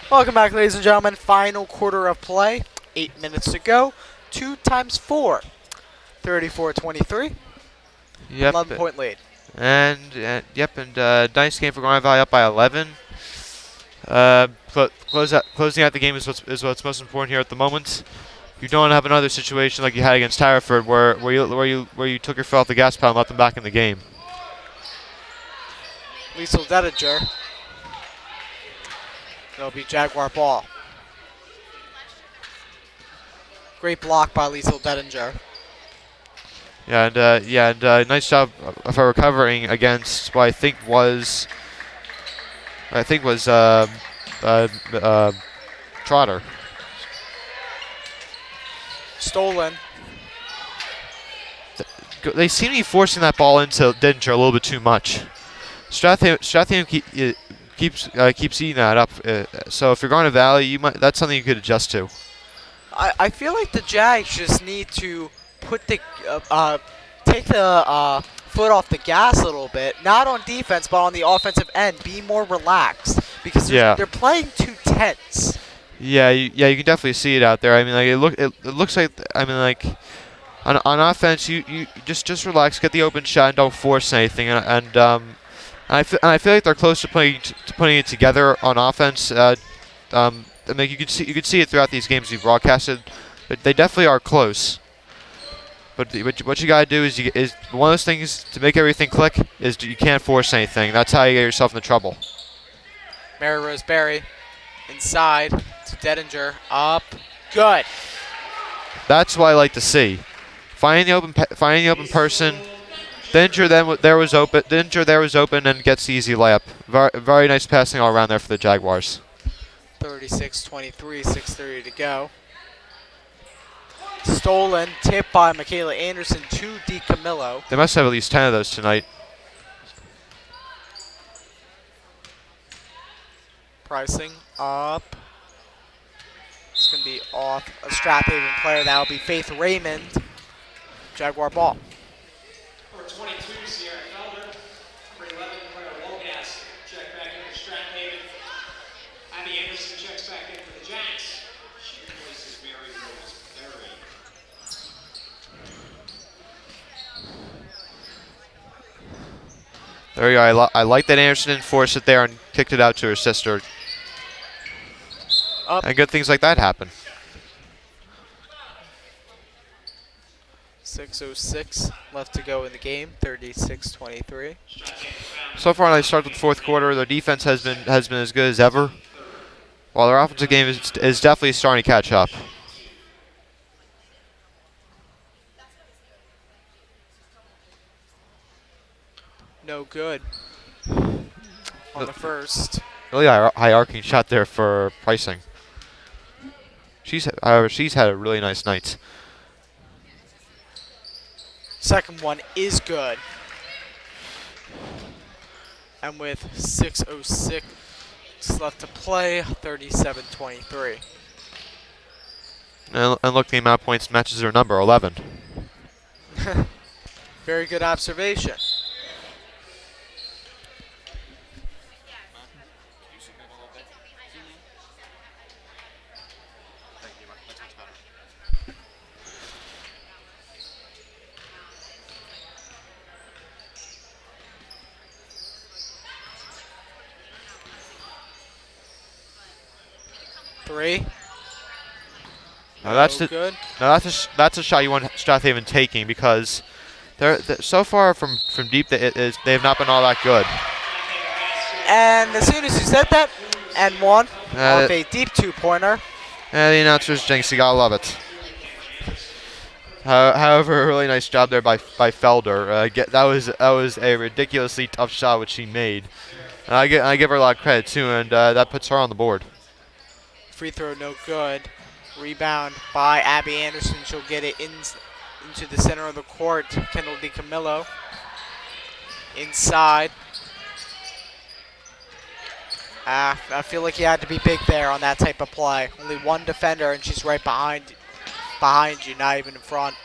Welcome back, ladies and gentlemen. Final quarter of play. 8 minutes to go. 2 times 4. 34-23. Yep. 11-point lead. And nice game for Garnet Valley, up by 11. Closing out the game is what's most important here at the moment. You don't have another situation like you had against Hereford, where you took your foot off the gas pedal and let them back in the game. Liesl Dedinger. It'll be Jaguar ball. Great block by Liesl Dedinger. Yeah, and nice job of her recovering against what I think was Trotter. Stolen. They seem to be forcing that ball into Dedinger a little bit too much. Stratham keeps eating that up. So if you're going to Valley, that's something you could adjust to. I feel like the Jags just need to put the take the foot off the gas a little bit, not on defense but on the offensive end. Be more relaxed because they're playing too tense. Yeah, you can definitely see it out there. I mean, like it looks like On offense, you just relax, get the open shot, and don't force anything. I feel like they're close to putting it together on offense. I mean, you could see it throughout these games we've broadcasted. But they definitely are close. But what you gotta do is one of those things to make everything click is you can't force anything. That's how you get yourself into trouble. Mary Roseberry inside to Dedinger. Up. Good. That's what I like to see. Finding the open person. Dinger there was open and gets the easy layup. Very nice passing all around there for the Jaguars. 36-23, 6:30 to go. Stolen, tipped by Michaela Anderson to DiCamillo. They must have at least 10 of those tonight. Pricing up. It's going to be off a Strath Haven player. That will be Faith Raymond. Jaguar ball. Number 22, Sierra Felder. Number 11, Claire Wolgass. Check back in for Strath Haven. Abby Anderson checks back in for the Jacks. She replaces Mary Roseberry. There you go. I like that Anderson enforced it there and kicked it out to her sister. Up. And good things like that happen. 6:06 left to go in the game. 36-23. So far, when they start the fourth quarter, their defense has been as good as ever, while their offensive game is definitely starting to catch up. No good on the first. Really high arcing shot there for Pricing. However, she's had a really nice night. Second one is good. And with 6:06 left to play, 37-23. And look, the amount of points matches her number, 11. Very good observation. Three. Now that's good. that's a shot you want Strath Haven taking because they're so far from deep they have not been all that good. And as soon as you said that, and one off a deep two-pointer. And the announcer's jinx, you gotta love it. However, a really nice job there by Felder. That was a ridiculously tough shot which she made. And I give her a lot of credit too, and that puts her on the board. Free throw no good. Rebound by Abby Anderson. She'll get it into the center of the court. Kendall DiCamillo inside. I feel like you had to be big there on that type of play. Only one defender, and she's right behind you, not even in front.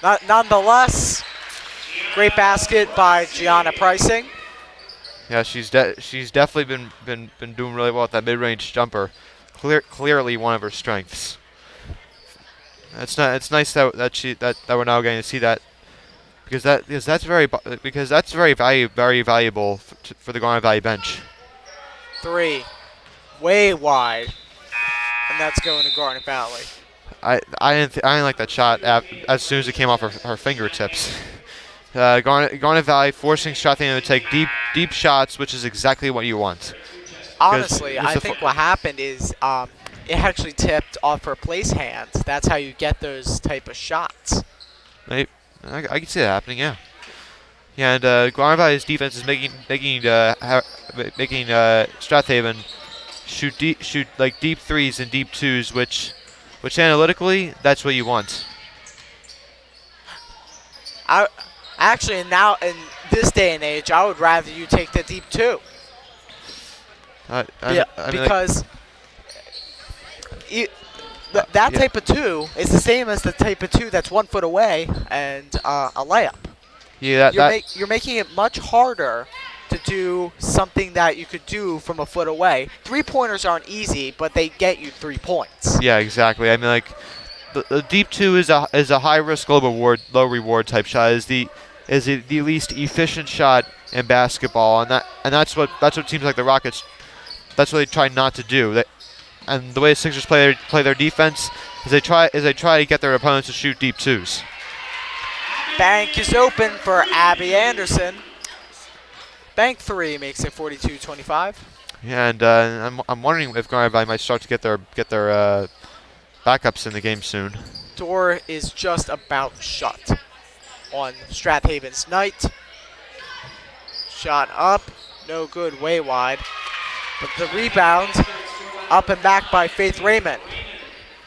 Nonetheless, great basket by Gianna Pricing. Yeah, she's definitely been doing really well with that mid-range jumper. Clearly one of her strengths. It's nice that we're now getting to see that because that's very valuable for the Garnet Valley bench. Three, way wide, and that's going to Garnet Valley. I didn't like that shot as soon as it came off her fingertips. Garnet Valley forcing Strath Haven to take deep shots, which is exactly what you want. Honestly, I think what happened is it actually tipped off her place hands. That's how you get those type of shots. I can see that happening, yeah. Yeah, and Garnet Valley's defense is making Strath Haven shoot like deep threes and deep twos, which analytically that's what you want. Actually, now in this day and age, I would rather you take the deep two. Because that type of two is the same as the type of two that's 1 foot away and a layup. Yeah, you're making it much harder to do something that you could do from a foot away. 3-pointers aren't easy, but they get you 3 points. Yeah, exactly. I mean, like the deep two is a high risk, low reward type shot. The least efficient shot in basketball, and that's what teams like the Rockets, that's what they try not to do. And the way the Sixers play their defense is they try to get their opponents to shoot deep twos. Bank is open for Abby Anderson. Bank 3 makes it 42-25. Yeah, and I'm wondering if Garnet Valley might start to get their backups in the game soon. Door is just about shut on Strath Haven's night. Shot up, no good, way wide. But the rebound, up and back by Faith Raymond.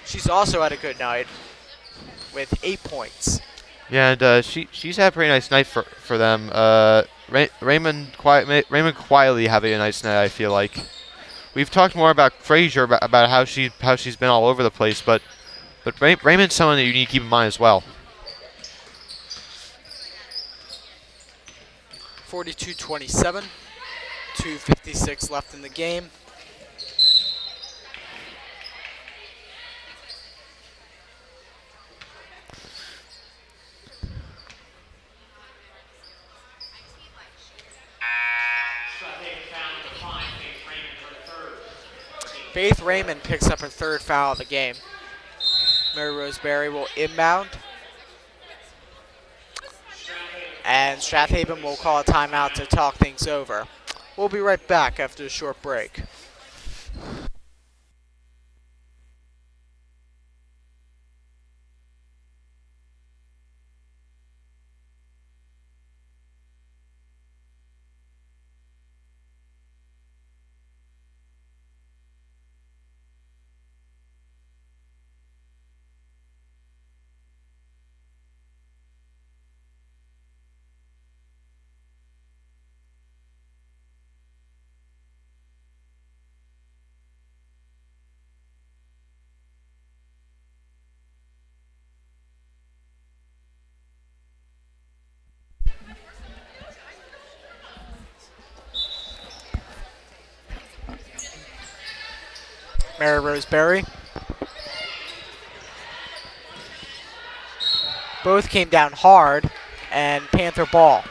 She's also had a good night with 8 points. Yeah, and she's had a pretty nice night for them. Raymond quietly having a nice night, I feel like. We've talked more about Frazier, about how she's been all over the place, but Raymond's someone that you need to keep in mind as well. 42-27, 2:56 left in the game. Faith Raymond picks up her 3rd foul of the game. Mary Roseberry will inbound. And Strath Haven will call a timeout to talk things over. We'll be right back after a short break. Mary Roseberry. Both came down hard, and Panther ball.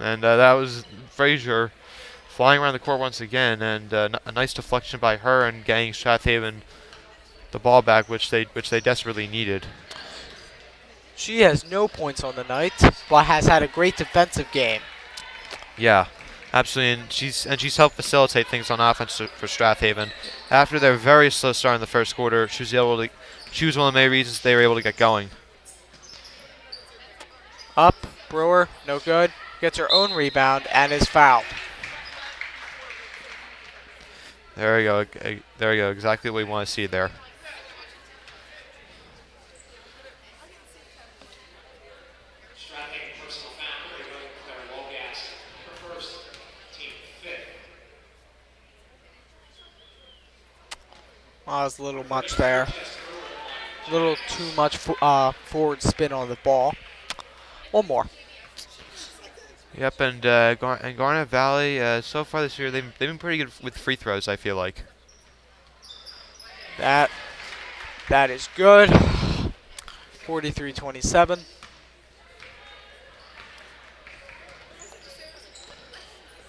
And that was Frazier flying around the court once again, and a nice deflection by her and getting Strath Haven the ball back, which they desperately needed. She has no points on the night, but has had a great defensive game. Yeah, absolutely, and she's helped facilitate things on offense for Strath Haven. After their very slow start in the first quarter, she was one of the main reasons they were able to get going. Up, Brewer, no good. Gets her own rebound and is fouled. There we go. There we go. Exactly what we want to see there. Well, that was a little much there. A little too much forward spin on the ball. One more. Yep, and Garnet Valley, so far this year, they've been pretty good with free throws, I feel like. That is good. 43-27.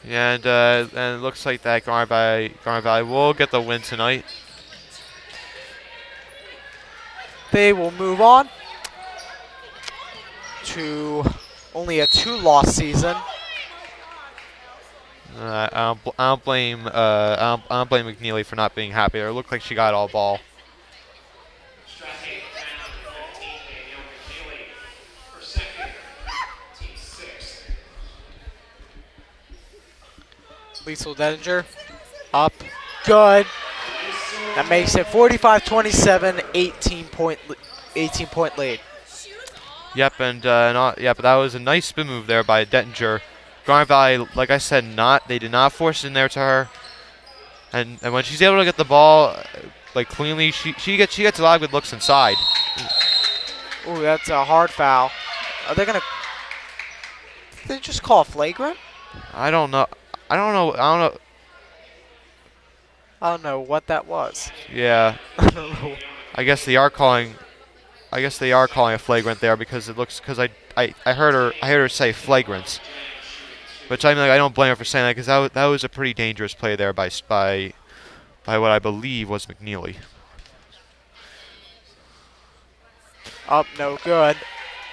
Yeah, and it looks like that Garnet Valley will get the win tonight. They will move on to only a 2-loss season. I don't blame McNeely for not being happy. It looked like she got all ball. Liesl Dedinger up, good. That makes it 45-27, 18-point lead. Yep, but that was a nice spin move there by Dettinger. Garnet Valley, like I said, they did not force it in there to her, and when she's able to get the ball cleanly, she gets a lot of good looks inside. Ooh, that's a hard foul. Are they gonna? Did they just call a flagrant? I don't know. I don't know what that was. Yeah. I don't know. I guess they are calling. I guess they are calling a flagrant there because it looks because I heard her say flagrant, which I mean like, I don't blame her for saying that because that was a pretty dangerous play there by what I believe was McNeely. Up, no good.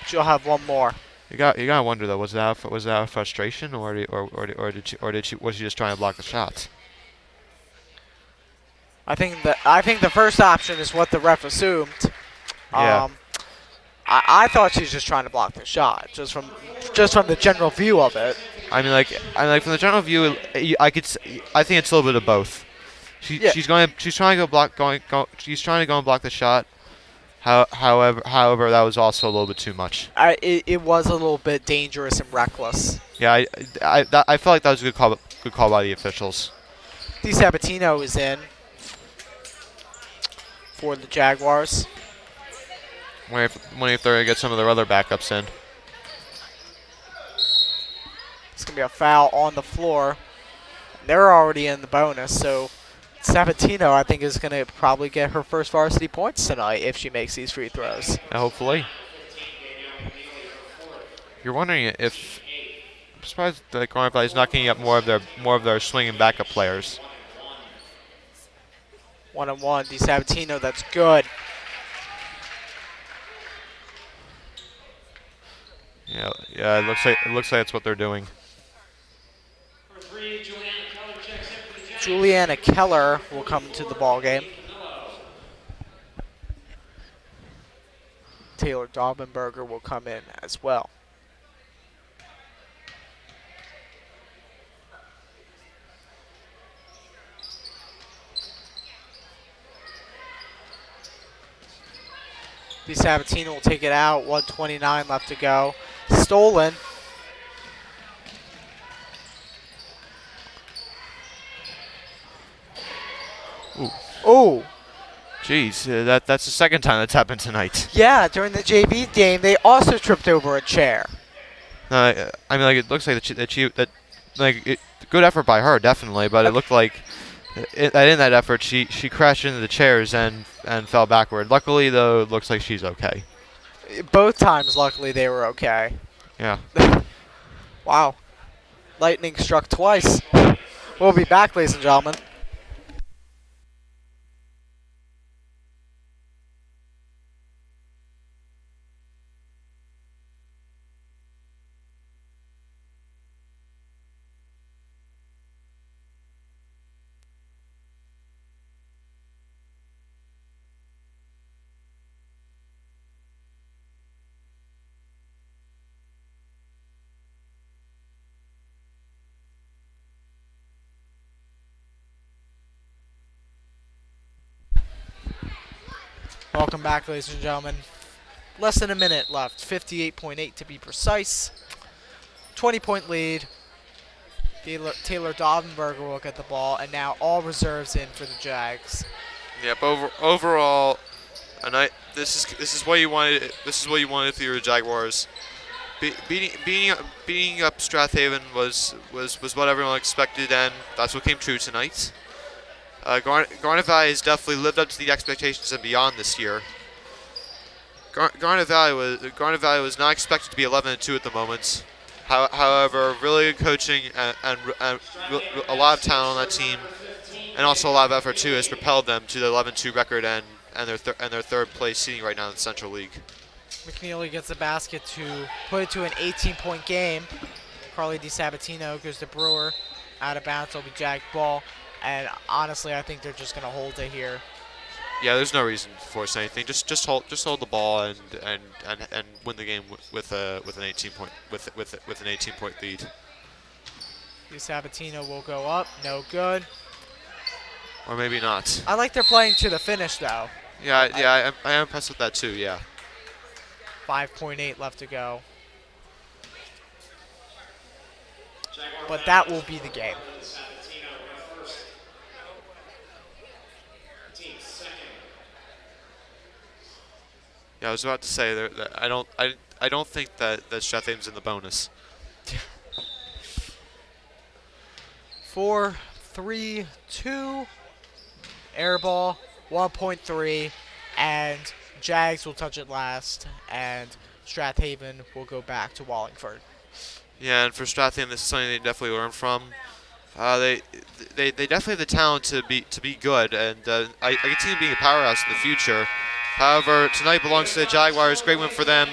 She'll have one more. You gotta wonder though, was that a frustration was she just trying to block the shots? I think the first option is what the ref assumed. Yeah. I thought she was just trying to block the shot, just from the general view of it. I mean like from the general view, I think it's a little bit of both. Yeah. She's trying to go and block the shot. However, that was also a little bit too much. It was a little bit dangerous and reckless. Yeah, I felt like that was a good call by the officials. DiSabatino is in for the Jaguars. Wondering if they're gonna get some of their other backups in. It's going to be a foul on the floor. They're already in the bonus, so Sabatino, I think, is going to probably get her first varsity points tonight if she makes these free throws. Hopefully. You're wondering if I'm surprised that Garnet Valley is not getting up more of their swinging backup players. 1-on-1, DiSabatino, that's good. Yeah, it looks like that's what they're doing. For three, Juliana Keller checks in for the Jags. Juliana Keller will come to the ball game. Taylor Daubenberger will come in as well. DiSabatino will take it out. 1:29 left to go. Stolen. Ooh. Jeez, that's the second time that's happened tonight. Yeah, during the JV game, they also tripped over a chair. I mean, like it looks like good effort by her, definitely. But it looked like in that effort, she crashed into the chairs and fell backward. Luckily, though, it looks like she's okay. Both times, luckily, they were okay. Yeah. Wow. Lightning struck twice. We'll be back, ladies and gentlemen. Welcome back, ladies and gentlemen. Less than a minute left. 58.8 to be precise. 20-point lead. Taylor Daubenberger will get the ball, and now all reserves in for the Jags. Yep. Overall, this is what you wanted. This is what you wanted for your Jaguars. Beating up Strath Haven was what everyone expected, and that's what came true tonight. Garnet Valley has definitely lived up to the expectations and beyond this year. Garnet Valley was not expected to be 11-2 at the moment. However, really good coaching and a lot of talent on that team, and also a lot of effort too, has propelled them to the 11-2 record and their third place seating right now in the Central League. McNeely gets the basket to put it to an 18-point game. Carly DiSabatino goes to Brewer. Out of bounds, it'll be Jag ball. And honestly, I think they're just going to hold it here. Yeah, there's no reason to force anything. Just hold the ball and win the game with an 18-point lead. DiSabatino will go up, no good. Or maybe not. I like they're playing to the finish though. Yeah, I am impressed with that too. Yeah. 5.8 left to go. But that will be the game. Yeah, I was about to say that I don't think that Strath Haven's in the bonus. 4-3-2. Air ball. 1.3. and Jags will touch it last, and Strath Haven will go back to Wallingford. Yeah, and for Strathaven, this is something they definitely learn from. They definitely have the talent to be good, and I can see them being a powerhouse in the future. However, tonight belongs to the Jaguars. Great win for them.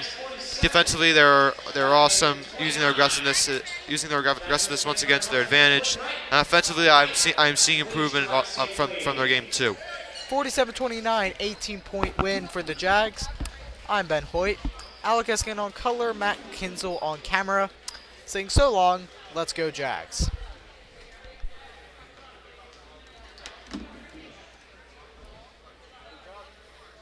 Defensively, they're awesome, using their aggressiveness once again to their advantage. And offensively, I'm seeing improvement from their game too. 47-29, 18-point win for the Jags. I'm Ben Hoyt. Alec Eskin on color, Matt Kinzel on camera. Saying so long, let's go Jags.